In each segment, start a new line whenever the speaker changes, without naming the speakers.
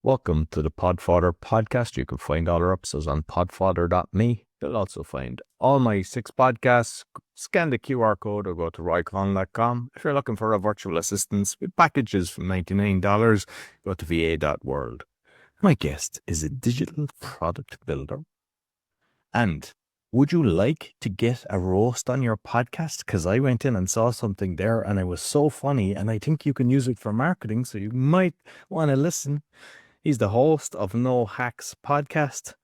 Welcome to the Podfather podcast. You can find all our episodes on podfather.me. You'll also find all my 6 podcasts. Scan the QR code or go to roycon.com. If you're looking for a virtual assistant with packages from $99, go to va.world. My guest is a digital product builder. And would you like to get a roast on your podcast? Because I went in and saw something there and it was so funny, and I think you can use it for marketing, so you might want to listen. He's the host of No Hacks podcast.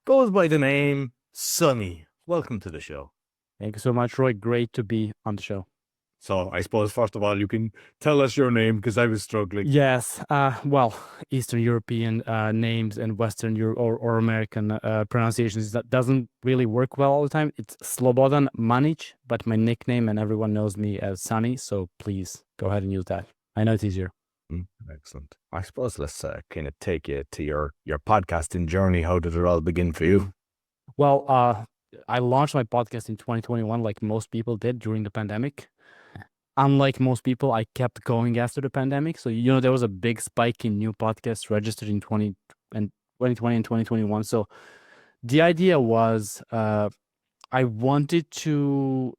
Goes by the name Sonny. Welcome to the show.
Thank you so much, Roy. Great to be on the show.
So I suppose, first of all, you can tell us your name because I was struggling.
Yes. Well, Eastern European names and Western or American pronunciations, that doesn't really work well all the time. It's Slobodan Manic, but my nickname and everyone knows me as Sonny. So please go ahead and use that. I know it's easier.
Excellent. I suppose let's kind of take you to your podcasting journey. How did it all begin for you?
Well, I launched my podcast in 2021, like most people did during the pandemic. Unlike most people, I kept going after the pandemic. So, there was a big spike in new podcasts registered in 2020 and 2021. So the idea was I wanted to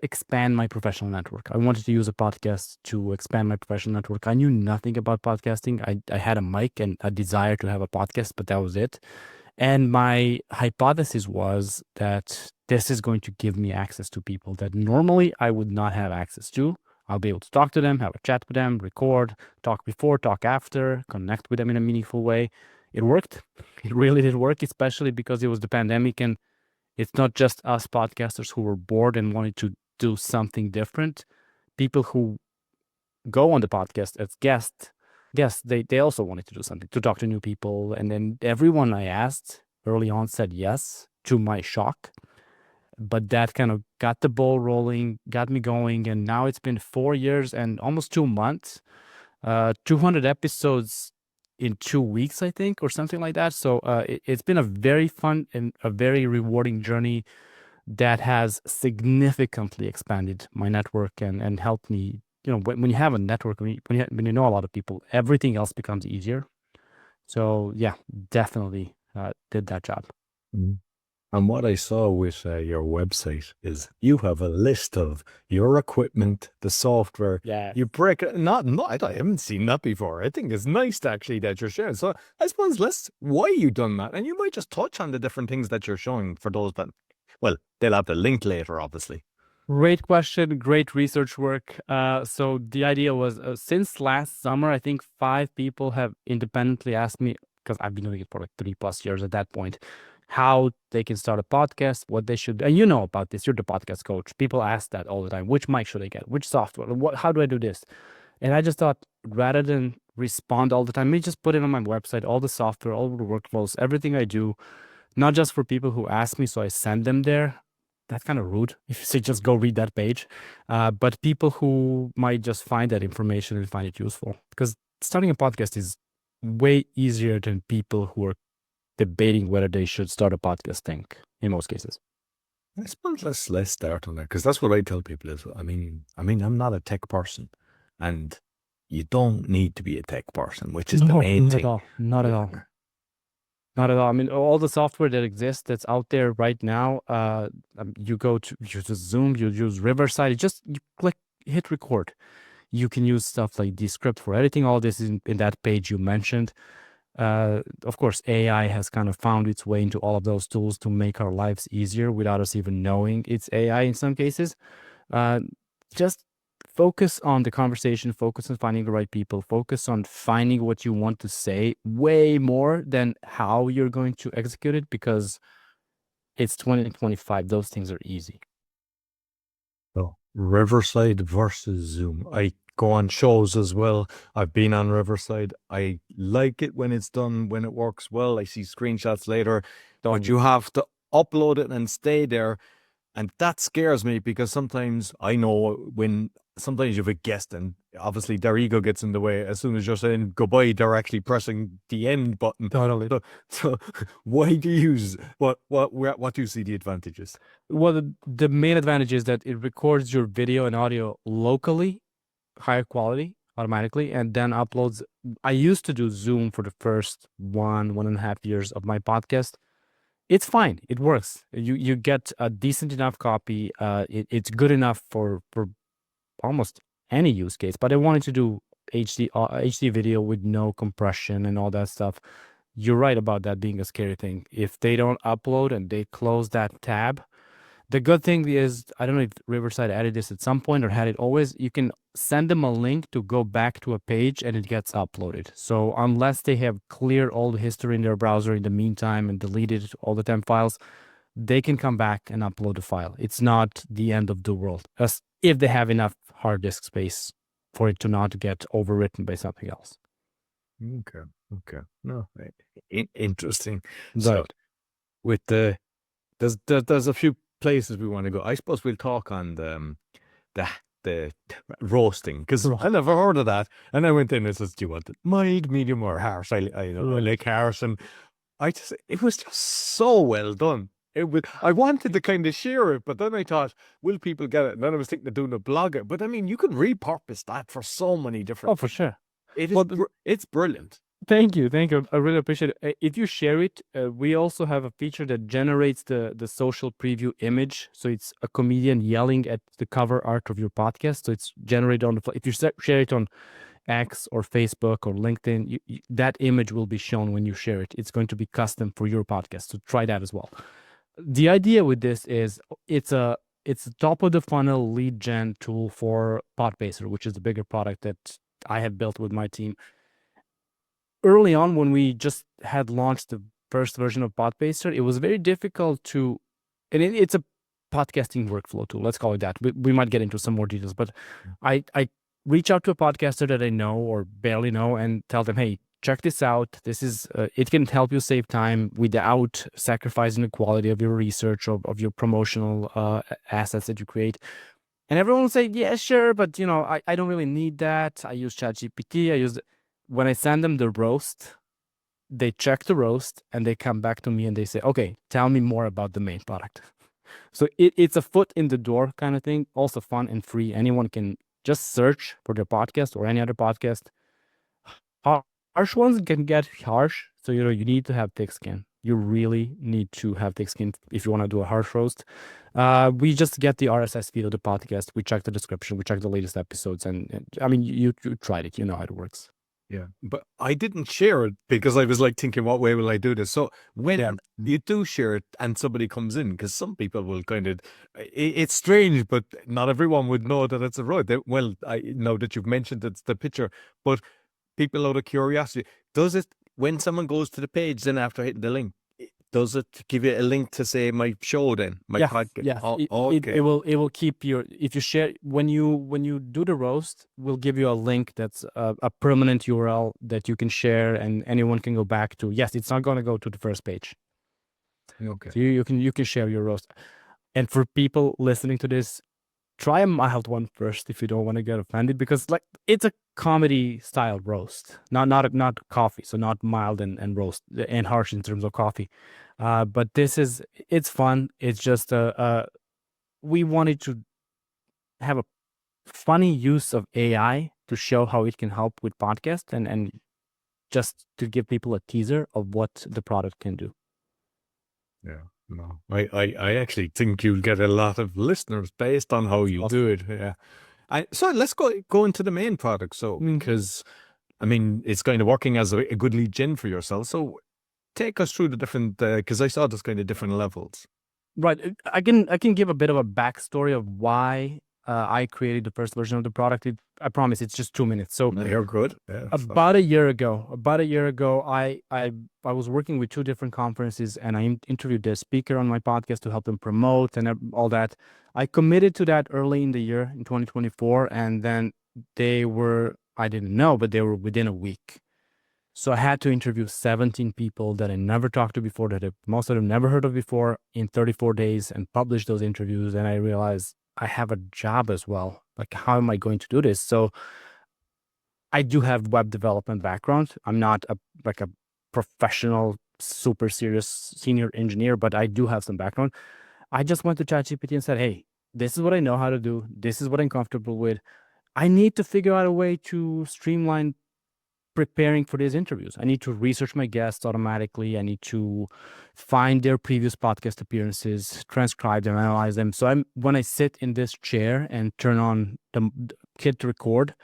expand my professional network. I wanted to use a podcast to expand my professional network. I knew nothing about podcasting. I had a mic and a desire to have a podcast, but that was it. And my hypothesis was that this is going to give me access to people that normally I would not have access to. I'll be able to talk to them, have a chat with them, record, talk before, talk after, connect with them in a meaningful way. It worked. It really did work, especially because it was the pandemic and it's not just us podcasters who were bored and wanted to do something different. People who go on the podcast as guests, they also wanted to do something, to talk to new people. And then everyone I asked early on said yes, to my shock. But that kind of got the ball rolling, got me going. And now it's been 4 years and almost 2 months, 200 episodes in 2 weeks, I think, or something like that. So it's been a very fun and a very rewarding journey that has significantly expanded my network and helped me. When you have a network, when you know a lot of people, everything else becomes easier. So yeah, definitely did that job.
And what I saw with your website is you have a list of your equipment, the software.
Yeah.
You break it. I haven't seen that before. I think it's nice actually that you're sharing. So I suppose why you done that, and you might just touch on the different things that you're showing for those that, well, they'll have the link later, obviously.
Great question. Great research work. So the idea was since last summer, I think 5 people have independently asked me, because I've been doing it for like 3+ years at that point, how they can start a podcast, what they should, and you know about this, you're the podcast coach. People ask that all the time. Which mic should I get? Which software? How do I do this? And I just thought, rather than respond all the time, maybe just put it on my website, all the software, all the workflows, everything I do, not just for people who ask me, so I send them there. That's kind of rude if you say just go read that page. But people who might just find that information and find it useful. Because starting a podcast is way easier than people who are debating whether they should start a podcast think, in most cases.
I suppose let's start on that, because that's what I tell people is, I mean, I'm not a tech person, and you don't need to be a tech person, which is the main thing.
Not at all. Not at all. I mean, all the software that exists that's out there right now, you use Zoom, you use Riverside, you hit record. You can use stuff like Descript for editing. All this is in that page you mentioned. Of course, AI has kind of found its way into all of those tools to make our lives easier without us even knowing it's AI in some cases. Just focus on the conversation, focus on finding the right people, focus on finding what you want to say way more than how you're going to execute it, because it's 2025. Those things are easy.
So Riverside versus Zoom. I go on shows as well. I've been on Riverside. I like it when it's done, when it works well. I see screenshots later, but you have to upload it and stay there. And that scares me, because sometimes I know sometimes you have a guest and obviously their ego gets in the way. As soon as you're saying goodbye, they're actually pressing the end button.
Totally.
So why do you use, what do you see the advantages?
Well, the main advantage is that it records your video and audio locally, higher quality. automatically and then uploads. I used to do Zoom for the first 1.5 years of my podcast. It's fine. It works. You get a decent enough copy. It's good enough for almost any use case. But I wanted to do HD video with no compression and all that stuff. You're right about that being a scary thing. If they don't upload and they close that tab, the good thing is, I don't know if Riverside added this at some point or had it always, you can send them a link to go back to a page and it gets uploaded. So unless they have cleared all the history in their browser in the meantime and deleted all the temp files, they can come back and upload the file. It's not the end of the world, as if they have enough hard disk space for it to not get overwritten by something else.
Okay. No, interesting.
Right.
So with there's a few places we want to go. I suppose we'll talk on the roasting, because I never heard of that. And I went in and says, "Do you want it mild, medium, or harsh?" I like harsh, and it was just so well done. I wanted to kind of share it, but then I thought, will people get it? And then I was thinking of doing a blogger. But I mean, you could repurpose that for so many different.
Oh, for sure.
It's brilliant.
Thank you. I really appreciate it. If you share it, we also have a feature that generates the social preview image. So it's a comedian yelling at the cover art of your podcast. So it's generated on the fly. If you share it on X or Facebook or LinkedIn, that image will be shown when you share it. It's going to be custom for your podcast. So try that as well. The idea with this is it's a top of the funnel lead gen tool for Podpacer, which is the bigger product that I have built with my team. Early on, when we just had launched the first version of Podpacer, it was very difficult to, and it's a podcasting workflow tool, let's call it that. We might get into some more details, but I reach out to a podcaster that I know or barely know and tell them, hey, check this out. This is, it can help you save time without sacrificing the quality of your research or of your promotional assets that you create. And everyone will say, yeah, sure, but I don't really need that. I use ChatGPT. When I send them the roast, they check the roast and they come back to me and they say, okay, tell me more about the main product. So it's a foot in the door kind of thing, also fun and free. Anyone can just search for their podcast or any other podcast. Harsh ones can get harsh. So, you need to have thick skin. You really need to have thick skin if you want to do a harsh roast. We just get the RSS feed of the podcast. We check the description. We check the latest episodes. And I mean, you tried it. You know how it works.
Yeah, but I didn't share it because I was like thinking, what way will I do this? So when you do share it and somebody comes in, because some people will kind of, it's strange, but not everyone would know that it's a road. Well, I know that you've mentioned it's the picture, but people out of curiosity, does it, when someone goes to the page, then after hitting the link, does it give you a link to say my show then? My podcast?
Yeah.
Okay.
It will keep if you share, when you do the roast, we'll give you a link that's a permanent URL that you can share and anyone can go back to. Yes, it's not going to go to the first page.
Okay.
So you can share your roast. And for people listening to this, try a mild one first if you don't want to get offended, because it's a comedy style roast, not coffee, so not mild and roast and harsh in terms of coffee. But it's fun. It's just we wanted to have a funny use of AI to show how it can help with podcast and just to give people a teaser of what the product can do.
Yeah. No, I actually think you'll get a lot of listeners based on how you do it. Yeah. So let's go into the main product. So, because I mean, it's kind of working as a good lead gen for yourself. So take us through the different, because I saw there's kind of different levels.
Right. I can give a bit of a backstory of why I created the first version of the product. I promise it's just 2 minutes. So
you're good. Yeah,
about a year ago, I was working with 2 different conferences and I interviewed the speaker on my podcast to help them promote and all that. I committed to that early in the year in 2024, and then I didn't know, but they were within a week. So I had to interview 17 people that I never talked to before, that most of them never heard of before, in 34 days, and publish those interviews. And I realized I have a job as well. Like, how am I going to do this? So I do have web development background. I'm not a professional, super serious senior engineer, but I do have some background. I just went to ChatGPT and said, hey, this is what I know how to do. This is what I'm comfortable with. I need to figure out a way to streamline preparing for these interviews. I need to research my guests automatically. I need to find their previous podcast appearances, transcribe them, analyze them. So when I sit in this chair and turn on the hit record,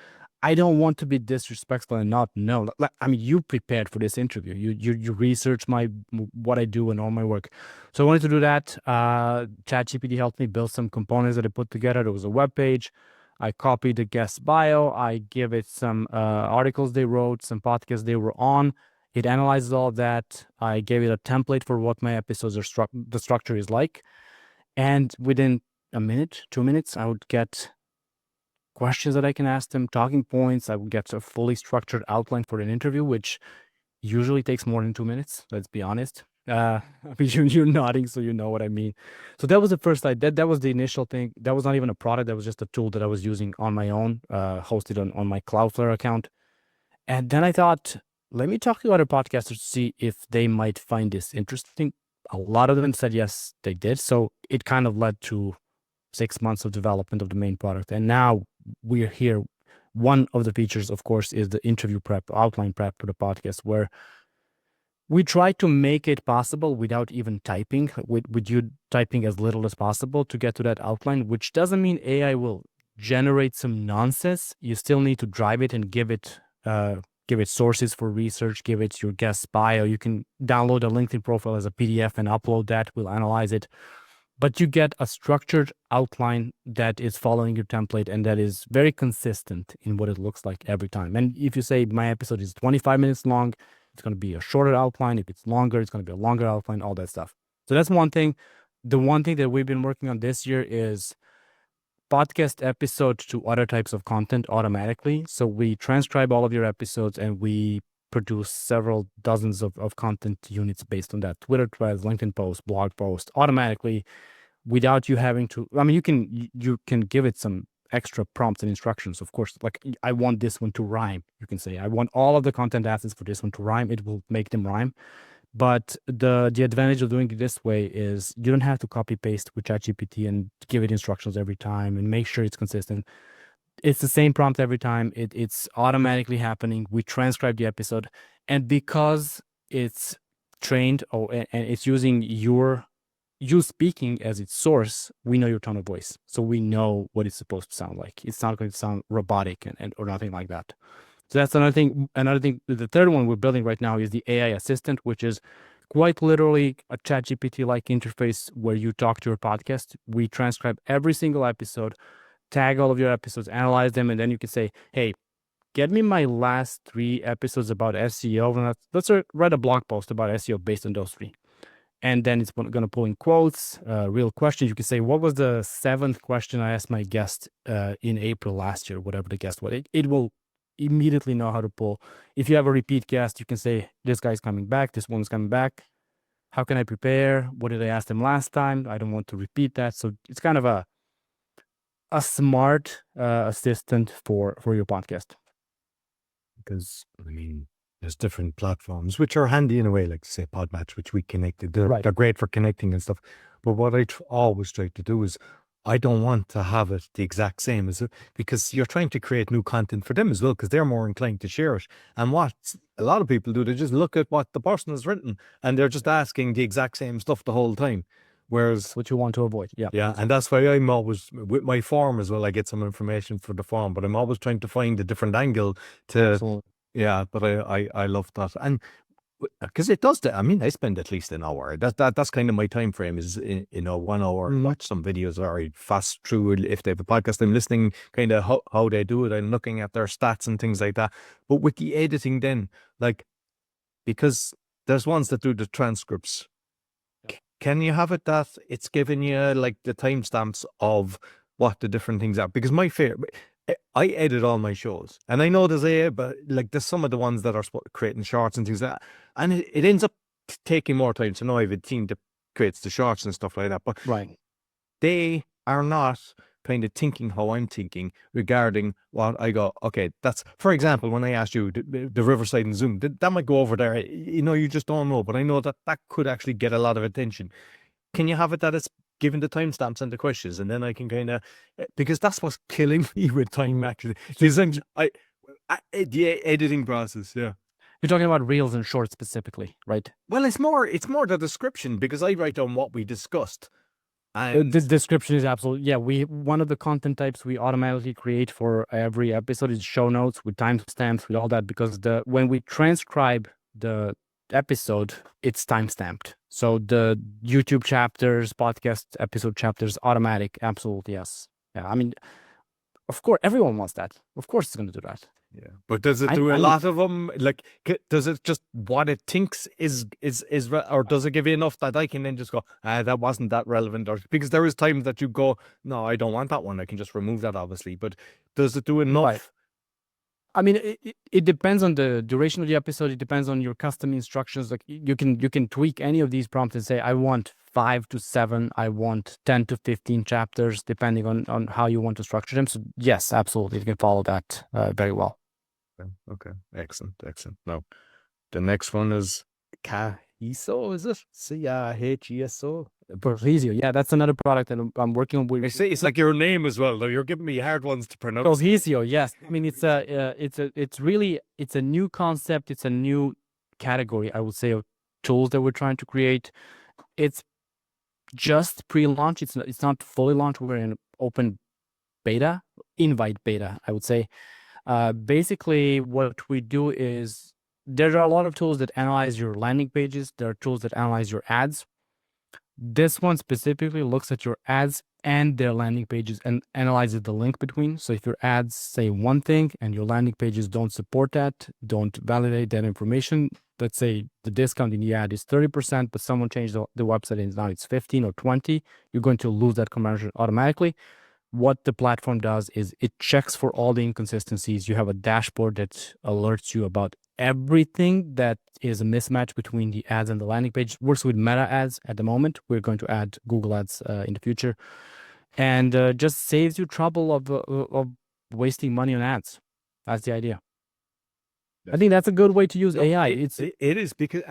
I don't want to be disrespectful and not know. Like, I mean, you prepared for this interview. You research what I do and all my work. So I wanted to do that. ChatGPT helped me build some components that I put together. There was a web page. I copied the guest bio. I give it some articles they wrote, some podcasts they were on. It analyzes all of that. I gave it a template for what my episodes are the structure is like. And within a minute, 2 minutes, I would get questions that I can ask them, talking points. I would get a fully structured outline for an interview, which usually takes more than 2 minutes. Let's be honest. I mean, you're nodding, so you know what I mean. So that was the first slide. That was the initial thing. That was not even a product. That was just a tool that I was using on my own, hosted on my Cloudflare account. And then I thought, let me talk to other podcasters to see if they might find this interesting. A lot of them said yes, they did. So it kind of led to 6 months of development of the main product. And now we're here. One of the features, of course, is the interview prep, outline prep for the podcast, where we try to make it possible without even typing, with you typing as little as possible to get to that outline, which doesn't mean AI will generate some nonsense. You still need to drive it and give it sources for research, give it your guest bio. You can download a LinkedIn profile as a PDF and upload that. We'll analyze it. But you get a structured outline that is following your template and that is very consistent in what it looks like every time. And if you say my episode is 25 minutes long, it's going to be a shorter outline. If it's longer, it's going to be a longer outline, all that stuff. So that's one thing. The one thing that we've been working on this year is podcast episodes to other types of content automatically. So we transcribe all of your episodes and we produce several dozens of content units based on that. Twitter threads, LinkedIn posts, blog posts automatically without you having to. I mean, you can give it some extra prompts and instructions, of course. Like, I want this one to rhyme. You can say, I want all of the content assets for this one to rhyme. It will make them rhyme. But the advantage of doing it this way is you don't have to copy paste with ChatGPT and give it instructions every time and make sure it's consistent. It's the same prompt every time. It's automatically happening. We transcribe the episode, and because it's trained and it's using you speaking as its source, we know your tone of voice, so we know what it's supposed to sound like. It's not going to sound robotic and or nothing like that. So that's another thing. The third one we're building right now is the AI assistant, which is quite literally a ChatGPT-like interface where you talk to your podcast. We transcribe every single episode, tag all of your episodes, analyze them, and then you can say, hey, get me my last 3 episodes about SEO. And let's write a blog post about SEO based on those 3. And then it's going to pull in quotes, real questions. You can say, what was the 7th question I asked my guest in April last year, whatever the guest was. It will immediately know how to pull. If you have a repeat guest, you can say, this guy's coming back, this one's coming back. How can I prepare? What did I ask them last time? I don't want to repeat that. So it's kind of a smart assistant for your podcast.
Because, I mean, there's different platforms, which are handy in a way, like say Podmatch, which we connected. They're great for connecting and stuff. But what I always try to do is I don't want to have it the exact same as it, because you're trying to create new content for them as well, because they're more inclined to share it. And what a lot of people do, they just look at what the person has written and they're just asking the exact same stuff the whole time. Whereas
what you want to avoid.
Yeah. And that's why I'm always with my form as well. I get some information for the form, but I'm always trying to find a different angle to,
Absolutely.
yeah, but I love that. And because it does that. I mean, I spend at least an hour. That's kind of my time frame is, 1 hour, watch some videos or I fast through if they have a podcast. I'm listening kind of how they do it. I'm looking at their stats and things like that. But with the editing then, like, because there's ones that do the transcripts. Can you have it that it's giving you like the timestamps of what the different things are? Because my favorite, I edit all my shows, and I know there's but like there's some of the ones that are creating shorts and things like that, and it ends up taking more time. So now I have a team that creates the shorts and stuff like that, but they are not kind of thinking how I'm thinking regarding what I go, okay, that's, for example, when I asked you the Riverside and Zoom, that might go over there, you just don't know, but I know that could actually get a lot of attention. Can you have it that it's given the timestamps and the questions, and then I can kind of, because that's what's killing me with time actually. The editing process, yeah.
You're talking about reels and shorts specifically, right?
Well, it's more the description, because I write down what we discussed.
The description is absolutely, yeah. One of the content types we automatically create for every episode is show notes with timestamps, with all that, because when we transcribe the episode, it's timestamped. So the YouTube chapters, podcast episode chapters, automatic. Absolutely, yes. Yeah, I mean, of course, everyone wants that. Of course, it's going to do that.
Yeah, but does it do a lot of them? Like, does it just what it thinks is or does it give you enough that I can then just go, that wasn't that relevant? Or because there is times that you go, no, I don't want that one. I can just remove that, obviously. But does it do enough?
Right. I mean, it depends on the duration of the episode. It depends on your custom instructions. Like you can tweak any of these prompts and say, I want 5 to 7, I want 10 to 15 chapters, depending on how you want to structure them. So yes, absolutely, you can follow that very well.
Okay, excellent. Now, the next one is Cahiso, is it? CAHESO?
Cohesio, yeah, that's another product that I'm working on.
I say it's like your name as well. Though you're giving me hard ones to pronounce.
Cohesio, yes. I mean, it's a new concept. It's a new category, I would say, of tools that we're trying to create. It's just pre-launch. It's not fully launched. We're in open beta, invite beta, I would say. Basically, what we do is there are a lot of tools that analyze your landing pages. There are tools that analyze your ads. This one specifically looks at your ads and their landing pages and analyzes the link between. So if your ads say one thing and your landing pages don't support that, don't validate that information, let's say the discount in the ad is 30%, but someone changed the website and now it's 15 or 20, you're going to lose that conversion automatically. What the platform does is it checks for all the inconsistencies. You have a dashboard that alerts you about everything that is a mismatch between the ads and the landing page. Works with Meta ads at the moment. We're going to add Google ads in the future, and just saves you trouble of wasting money on ads. That's the idea. I think that's a good way to use AI.
It is, because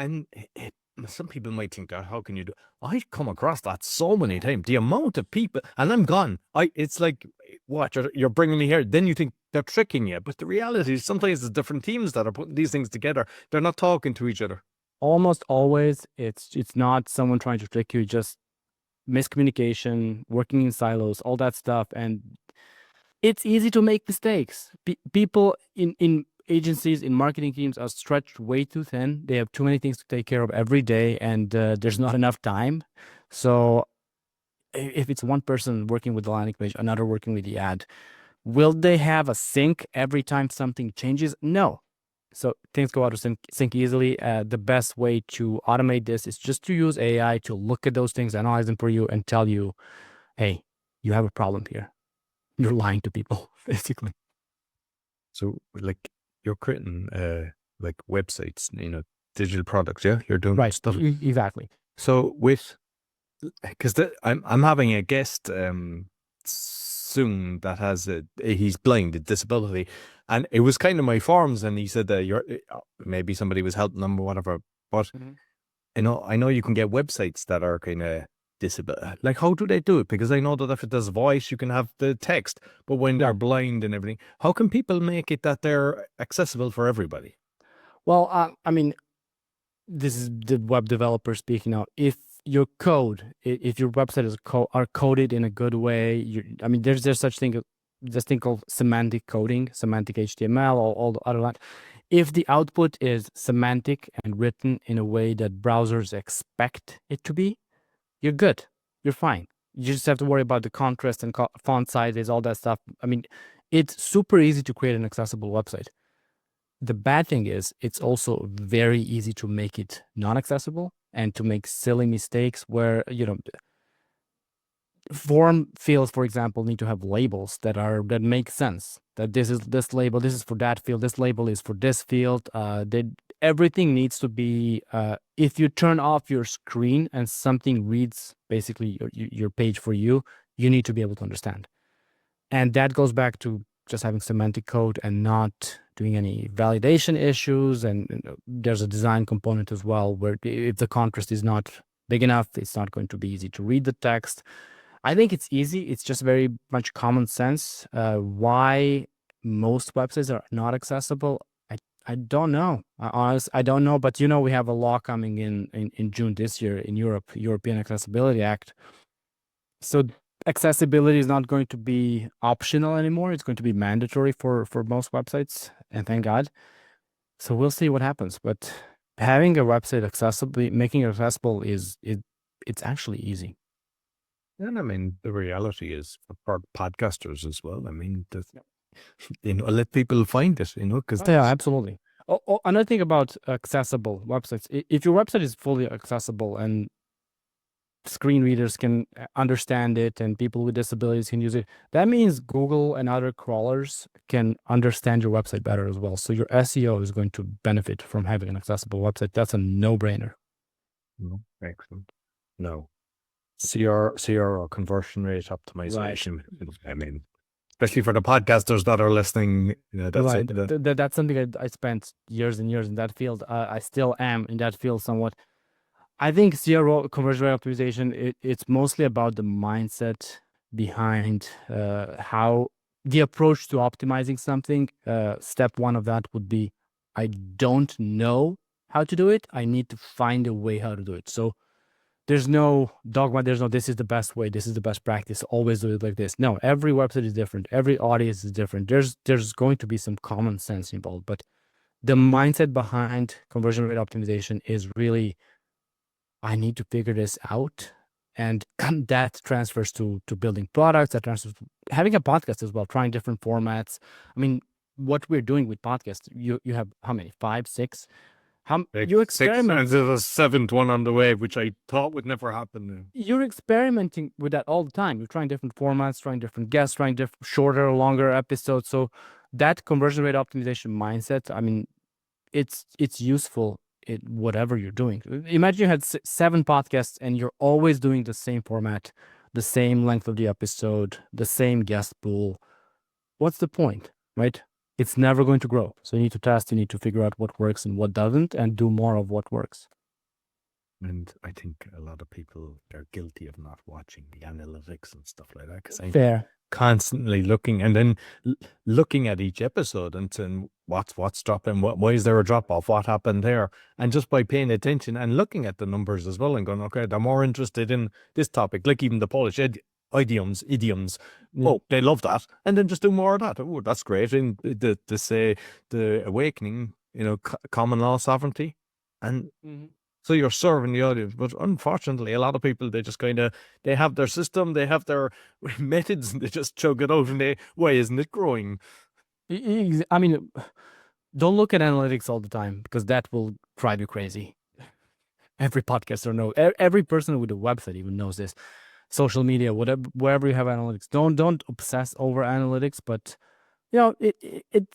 some people might think that, how can you do? I come across that so many times. The amount of people, and I'm gone. It's like, what, you're bringing me here. Then you think they're tricking you, but the reality is sometimes it's different teams that are putting these things together. They're not talking to each other.
Almost always, it's not someone trying to trick you. Just miscommunication, working in silos, all that stuff, and it's easy to make mistakes. People in agencies, in marketing teams are stretched way too thin. They have too many things to take care of every day, and there's not enough time. So if it's one person working with the landing page, another working with the ad, will they have a sync every time something changes? No. So things go out of sync easily. The best way to automate this is just to use AI to look at those things, analyze them for you, and tell you, hey, you have a problem here. You're lying to people, basically.
So, like, you're creating like websites, digital products, yeah? You're doing
right
stuff.
Exactly.
So because I'm having a guest soon that has he's blind, a disability, and it was kind of my forums, and he said that maybe somebody was helping them or whatever, but I know you can get websites that are kind of disability. Like, how do they do it? Because I know that if it does voice, you can have the text, but when they're blind and everything, how can people make it that they're accessible for everybody?
Well, I mean, this is the web developer speaking now. If your code, if your website is coded in a good way, I mean, there's this thing called semantic coding, semantic HTML, all the other that. If the output is semantic and written in a way that browsers expect it to be, you're good. You're fine. You just have to worry about the contrast and font sizes, all that stuff. I mean, it's super easy to create an accessible website. The bad thing is it's also very easy to make it non-accessible and to make silly mistakes where, form fields, for example, need to have labels that make sense. That this is this label, this is for that field, this label is for this field. Everything needs to be, if you turn off your screen and something reads basically your page for you, you need to be able to understand. And that goes back to just having semantic code and not doing any validation issues. And there's a design component as well, where if the contrast is not big enough. It's not going to be easy to read the text. I think it's easy. It's just very much common sense. Why most websites are not accessible, I don't know. I don't know. But we have a law coming in June this year in Europe, European Accessibility Act. So accessibility is not going to be optional anymore. It's going to be mandatory for most websites, and thank God. So we'll see what happens. But having a website making it accessible it's actually easy.
And I mean, the reality is for podcasters as well. I mean, let people find it, because
Yeah, absolutely. Another thing about accessible websites, if your website is fully accessible and screen readers can understand it and people with disabilities can use it, that means Google and other crawlers can understand your website better as well. So your SEO is going to benefit from having an accessible website. That's a no-brainer.
Excellent. No. CRO, conversion rate optimization. I mean, especially for the podcasters that are listening, that's
Right.
it.
That's something I spent years and years in that field. I still am in that field somewhat. I think CRO, conversion rate optimization, it's mostly about the mindset behind how the approach to optimizing something. Step one of that would be, I don't know how to do it. I need to find a way how to do it. So there's no dogma. There's no, this is the best way. This is the best practice. Always do it like this. No, every website is different. Every audience is different. There's going to be some common sense involved, but the mindset behind conversion rate optimization is really, I need to figure this out. And that transfers to building products, that transfers to having a podcast as well, trying different formats. I mean, what we're doing with podcasts, you have how many? 5, 6? You experiment.
And there's a 7th one on the way, which I thought would never happen.
You're experimenting with that all the time. You're trying different formats, trying different guests, trying different shorter or longer episodes. So that conversion rate optimization mindset, I mean, it's useful in whatever you're doing. Imagine you had 7 podcasts and you're always doing the same format, the same length of the episode, the same guest pool. What's the point, right? It's never going to grow. So you need to test, you need to figure out what works and what doesn't, and do more of what works.
And I think a lot of people are guilty of not watching the analytics and stuff like that, because I'm
Fair.
constantly looking and then looking at each episode and saying what's dropping, why is there a drop off, what happened there, and just by paying attention and looking at the numbers as well and going, okay, they're more interested in this topic, like even the Polish idioms.
Yeah.
Oh, they love that, and then just do more of that. Oh, that's great. And to say the awakening, common law sovereignty, and so you're serving the audience. But unfortunately, a lot of people, they just they have their system, they have their methods, and they just chug it out. And why isn't it growing?
I mean, don't look at analytics all the time, because that will drive you crazy. Every podcaster knows. Every person with a website even knows this. Social media, wherever you have analytics, don't obsess over analytics, but it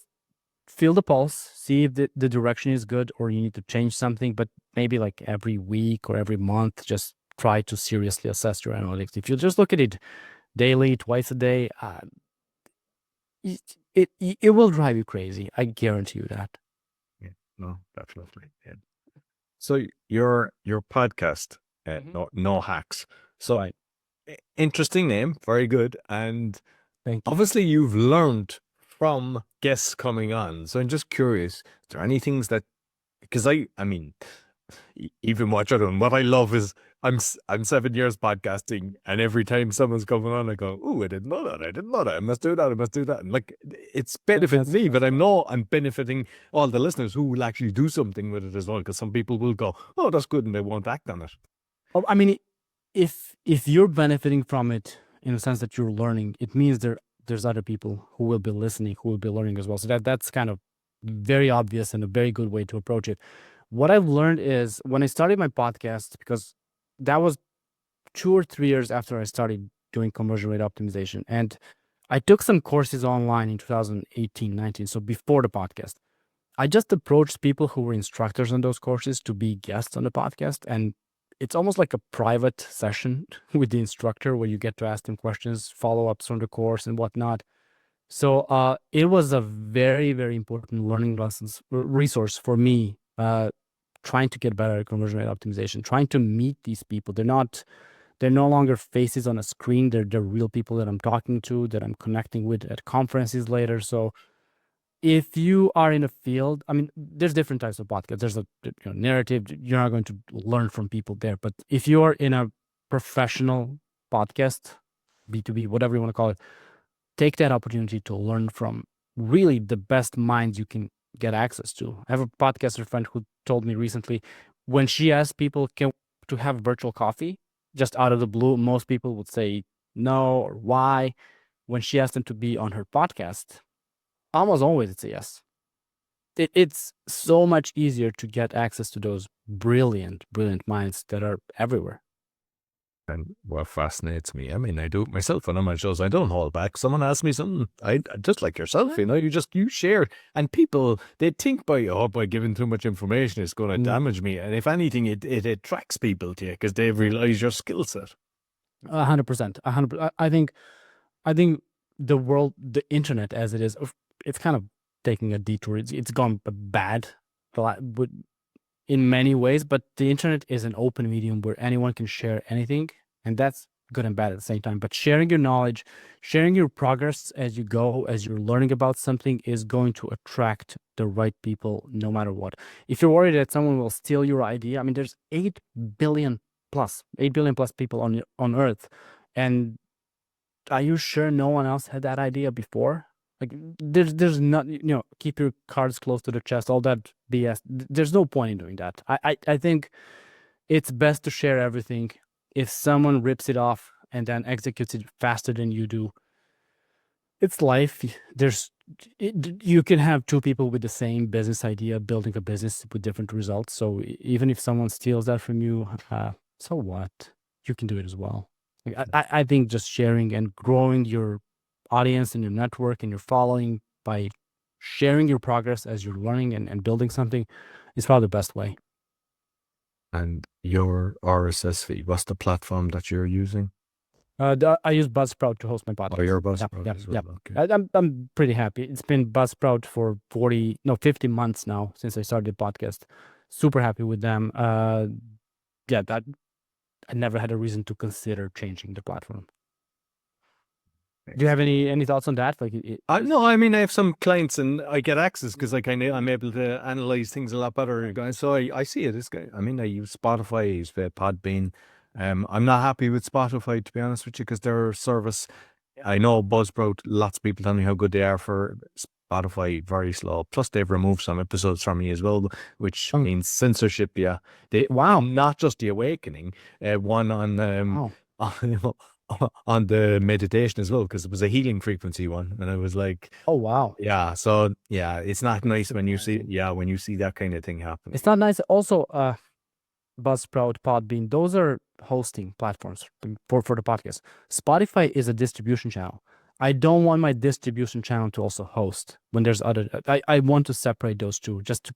feel the pulse, see if the direction is good or you need to change something. But maybe like every week or every month, just try to seriously assess your analytics. If you just look at it daily, twice a day, it will drive you crazy. I guarantee you that.
Yeah, no, definitely. Yeah. So your podcast, no hacks. So interesting name, very good, and
Thank you.
obviously you've learned from guests coming on. So I'm just curious, is there any things that, because I mean, even what you're doing, what I love is I'm 7 years podcasting, and every time someone's coming on, I go, "Oh, I didn't know that. I didn't know that. I must do that. I must do that." And like, it's benefiting me, but I know I'm benefiting all the listeners who will actually do something with it as well. Because some people will go, "Oh, that's good," and they won't act on it.
Oh, I mean, if you're benefiting from it in the sense that you're learning, it means there's other people who will be listening, who will be learning as well. So that's kind of very obvious and a very good way to approach it. What I've learned is, when I started my podcast, because that was 2 or 3 years after I started doing conversion rate optimization, and I took some courses online in 2018, 19, so before the podcast. I just approached people who were instructors on those courses to be guests on the podcast, and it's almost like a private session with the instructor where you get to ask them questions, follow-ups from the course and whatnot. So it was a very, very important learning resource for me, trying to get better at conversion rate optimization, trying to meet these people. They're no longer faces on a screen. They're real people that I'm talking to, that I'm connecting with at conferences later. So if you are in a field, I mean, there's different types of podcasts. There's a narrative. You're not going to learn from people there. But if you are in a professional podcast, B2B, whatever you want to call it, take that opportunity to learn from really the best minds you can get access to. I have a podcaster friend who told me recently, when she asked people to have virtual coffee, just out of the blue, most people would say no or why. When she asked them to be on her podcast, almost always it's a yes. It's so much easier to get access to those brilliant minds that are everywhere.
And what fascinates me, I mean, I do it myself when I'm on shows. I don't hold back. Someone asks me something, I just like yourself, you share. And people, they think by giving too much information, it's going to damage me. And if anything, it attracts people to you because they realize your skill set.
100%. 100%. I think the world, the internet as it is, it's kind of taking a detour. It's gone bad in many ways, but the internet is an open medium where anyone can share anything, and that's good and bad at the same time. But sharing your knowledge, sharing your progress as you go, as you're learning about something, is going to attract the right people no matter what. If you're worried that someone will steal your idea, I mean, there's 8 billion plus people on Earth, and are you sure no one else had that idea before? Like, there's not, keep your cards close to the chest, all that BS. There's no point in doing that. I think it's best to share everything. If someone rips it off and then executes it faster than you do, it's life. You can have two people with the same business idea building a business with different results. So even if someone steals that from you, so what? You can do it as well. I think just sharing and growing your audience and your network and your following by sharing your progress as you're learning and building something is probably the best way.
And your RSS feed, what's the platform that you're using?
I use Buzzsprout to host my podcast.
Oh, you're Buzzsprout as well.
Okay. I'm pretty happy. It's been Buzzsprout for 50 months now since I started the podcast. Super happy with them. That I never had a reason to consider changing the platform. Do you have any thoughts on that?
No, I mean, I have some clients and I get access because I'm able to analyze things a lot better. So I see it. I use Spotify, I use Podbean. I'm not happy with Spotify, to be honest with you, because their service, I know Buzzsprout, lots of people tell me how good they are. For Spotify, very slow. Plus, they've removed some episodes from me as well, which means censorship. Yeah, not just The Awakening, one on on the meditation as well, because it was a healing frequency one, and I was like,
oh wow,
yeah. So yeah, it's not nice when you see that kind of thing happen.
It's not nice. Also, Buzzsprout, Podbean, those are hosting platforms for the podcast. Spotify is a distribution channel. I don't want my distribution channel to also host when there's other. I want to separate those two, just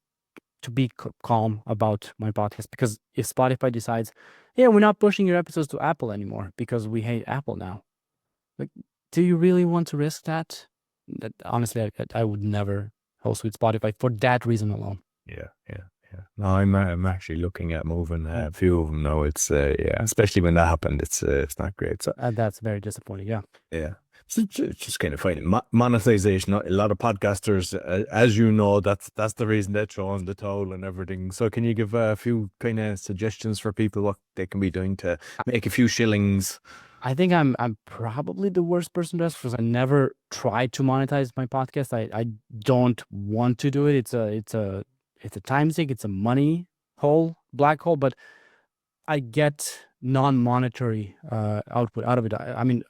to be calm about my podcast, because if Spotify decides, yeah, we're not pushing your episodes to Apple anymore because we hate Apple now, like, do you really want to risk that? Honestly, I would never host with Spotify for that reason alone.
Yeah. No, I'm actually looking at moving a few of them now. It's especially when that happened, it's not great. So
that's very disappointing.
Yeah. So it's just kind of finding monetization. A lot of podcasters, as you know, that's the reason they're throwing the towel and everything. So can you give a few kind of suggestions for people what they can be doing to make a few shillings?
I think I'm probably the worst person to ask, because I never tried to monetize my podcast. I don't want to do it. It's a time sink. It's a money hole, black hole. But I get non-monetary output out of it. I mean,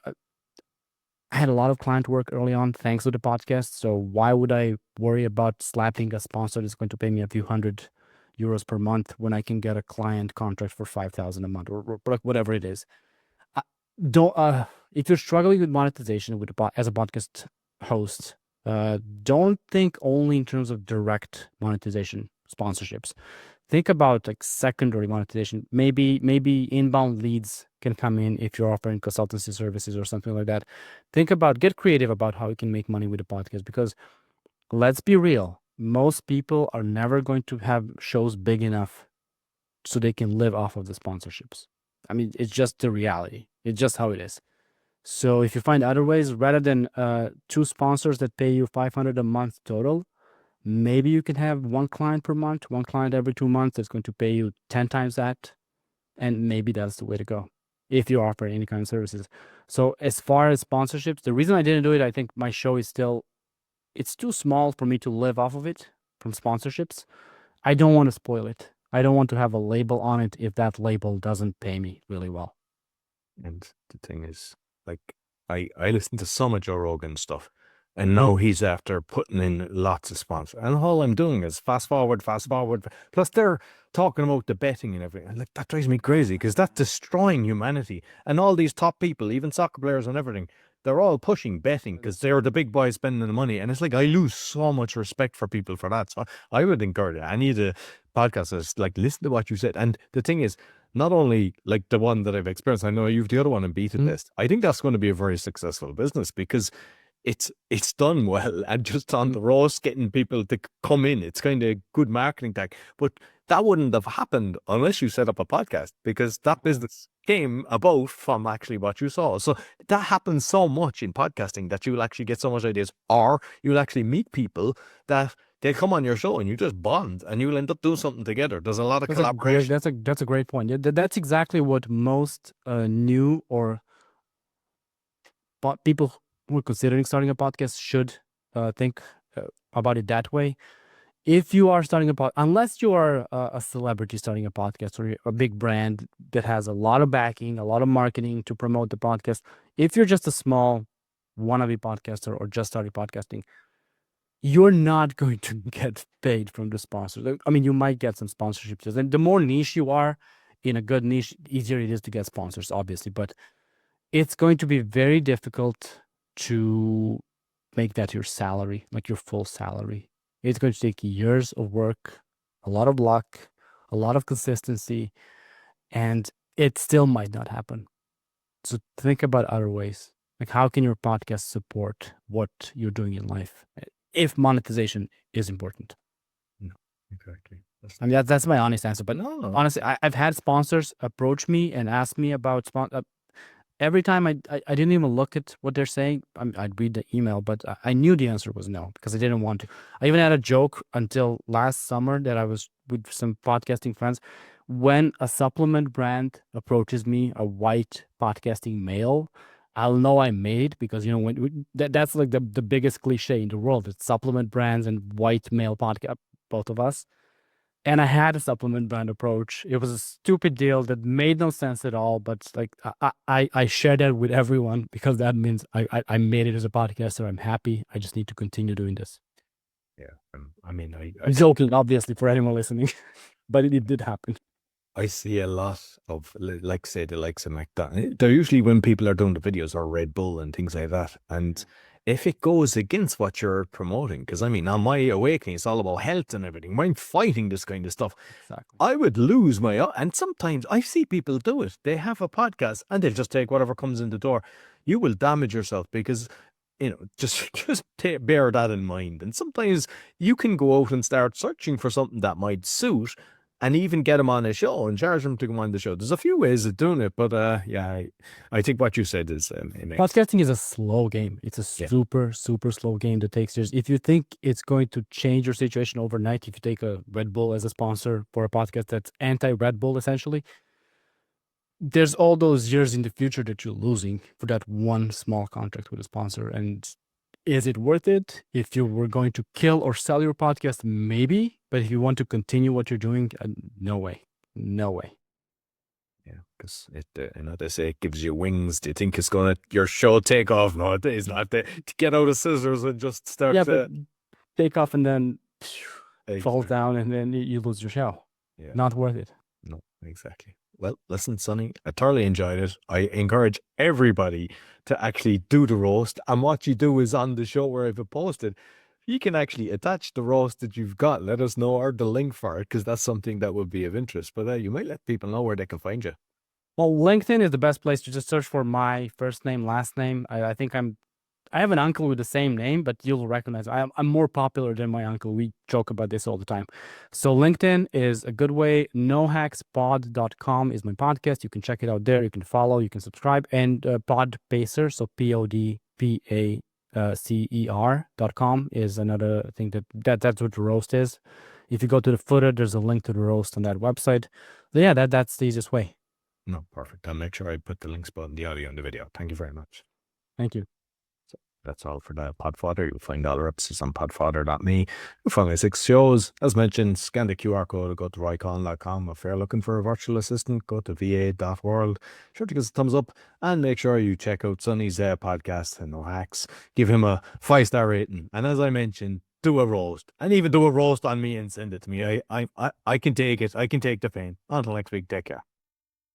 I had a lot of client work early on thanks to the podcast. So why would I worry about slapping a sponsor that's going to pay me a few €100 per month when I can get a client contract for $5,000 a month or whatever it is? If you're struggling with monetization as a podcast host, don't think only in terms of direct monetization, sponsorships. Think about like secondary monetization. Maybe inbound leads can come in if you're offering consultancy services or something like that. Get creative about how you can make money with a podcast, because let's be real, most people are never going to have shows big enough so they can live off of the sponsorships. I mean, it's just the reality. It's just how it is. So if you find other ways, rather than 2 sponsors that pay you $500 a month total, maybe you can have 1 client per month, 1 client every 2 months that's going to pay you 10 times that. And maybe that's the way to go if you offer any kind of services. So as far as sponsorships, the reason I didn't do it, I think my show is still, it's too small for me to live off of it from sponsorships. I don't want to spoil it. I don't want to have a label on it if that label doesn't pay me really well.
And the thing is, like, I listen to so much Joe Rogan stuff, and now he's after putting in lots of sponsors, and all I'm doing is fast forward. Plus, they're talking about the betting and everything, and like that drives me crazy because that's destroying humanity. And all these top people, even soccer players and everything, they're all pushing betting because they're the big boys spending the money, and it's like I lose so much respect for people for that. So I would encourage any of the podcasters, like, listen to what you said. And the thing is, not only like the one that I've experienced, I know you've the other one in beta test. I think that's going to be a very successful business because it's done well, and just on the roast, getting people to come in, it's kind of a good marketing tag. But that wouldn't have happened unless you set up a podcast, because that business came about from actually what you saw. So that happens so much in podcasting that you'll actually get so much ideas, or you'll actually meet people that they come on your show and you just bond and you'll end up doing something together. There's a lot of collaboration.
That's a great point. Yeah, that's exactly what most new or people who are considering starting a podcast should think about it that way. If you are starting a podcast, unless you are a celebrity starting a podcast or a big brand that has a lot of backing, a lot of marketing to promote the podcast, if you're just a small wannabe podcaster or just started podcasting, you're not going to get paid from the sponsors. I mean, you might get some sponsorships, and the more niche you are in a good niche, easier it is to get sponsors, obviously. But it's going to be very difficult to make that your salary, like your full salary. It's going to take years of work, a lot of luck, a lot of consistency, and it still might not happen. So think about other ways. Like, how can your podcast support what you're doing in life if monetization is important?
No, exactly.
I mean, that's my honest answer. But
No.
honestly, I've had sponsors approach me and ask me about every time I didn't even look at what they're saying. I'd read the email, but I knew the answer was no because I didn't want to. I even had a joke until last summer that I was with some podcasting friends. When a supplement brand approaches me, a white podcasting male, I'll know I made it because, you know, that's like the biggest cliche in the world. It's supplement brands and white male podcast, both of us. And I had a supplement brand approach. It was a stupid deal that made no sense at all. But like I shared that with everyone because that means I made it as a podcaster. I'm happy. I just need to continue doing this.
Yeah, I mean,
I'm joking, obviously, for anyone listening, but it did happen.
I see a lot of, like, say, the likes of McDonald's. They're usually when people are doing the videos, or Red Bull and things like that. And if it goes against what you're promoting, because I mean, on my awakening, it's all about health and everything. I'm fighting this kind of stuff.
Exactly.
I would lose my, and sometimes I see people do it. They have a podcast and they'll just take whatever comes in the door. You will damage yourself because, you know, just bear that in mind. And sometimes you can go out and start searching for something that might suit, and even get them on a show and charge them to come on the show. There's a few ways of doing it, but yeah, I think what you said is
podcasting is a slow game. It's a super slow game that takes years. If you think it's going to change your situation overnight, if you take a Red Bull as a sponsor for a podcast that's anti-Red Bull, essentially, there's all those years in the future that you're losing for that one small contract with a sponsor. And is it worth it? If you were going to kill or sell your podcast, maybe. But if you want to continue what you're doing, no way. No way.
Yeah, because it, you know, they say it gives you wings. Do you think it's going to, your show take off? No, it is not. To get out of scissors and just start
but take off and then falls down and then you lose your show.
Yeah.
Not worth it.
No, exactly. Well, listen, Sonny, I thoroughly enjoyed it. I encourage everybody to actually do the roast. And what you do is on the show where I've posted, you can actually attach the roast that you've got. Let us know, or the link for it, because that's something that would be of interest. But you might let people know where they can find you.
Well, LinkedIn is the best place to just search for my first name, last name. I think I have an uncle with the same name, but you'll recognize I'm more popular than my uncle. We joke about this all the time. So LinkedIn is a good way. nohackspod.com is my podcast. You can check it out there. You can follow, you can subscribe. And Podpacer, so PODPACER.com is another thing that's what the roast is. If you go to the footer, there's a link to the roast on that website. So yeah, that's the easiest way.
No, perfect. I'll make sure I put the links both in the audio and the video. Thank you very much.
Thank you.
So that's all for the Podfather. You'll find all our episodes on podfather.me. You'll find my 6 shows. As mentioned, scan the QR code or go to roycon.com. If you're looking for a virtual assistant, go to va.world. Sure to give us a thumbs up and make sure you check out Sonny's podcast and No Hacks. Give him a 5-star rating. And as I mentioned, do a roast. And even do a roast on me and send it to me. I can take it. I can take the fame. Until next week, take care.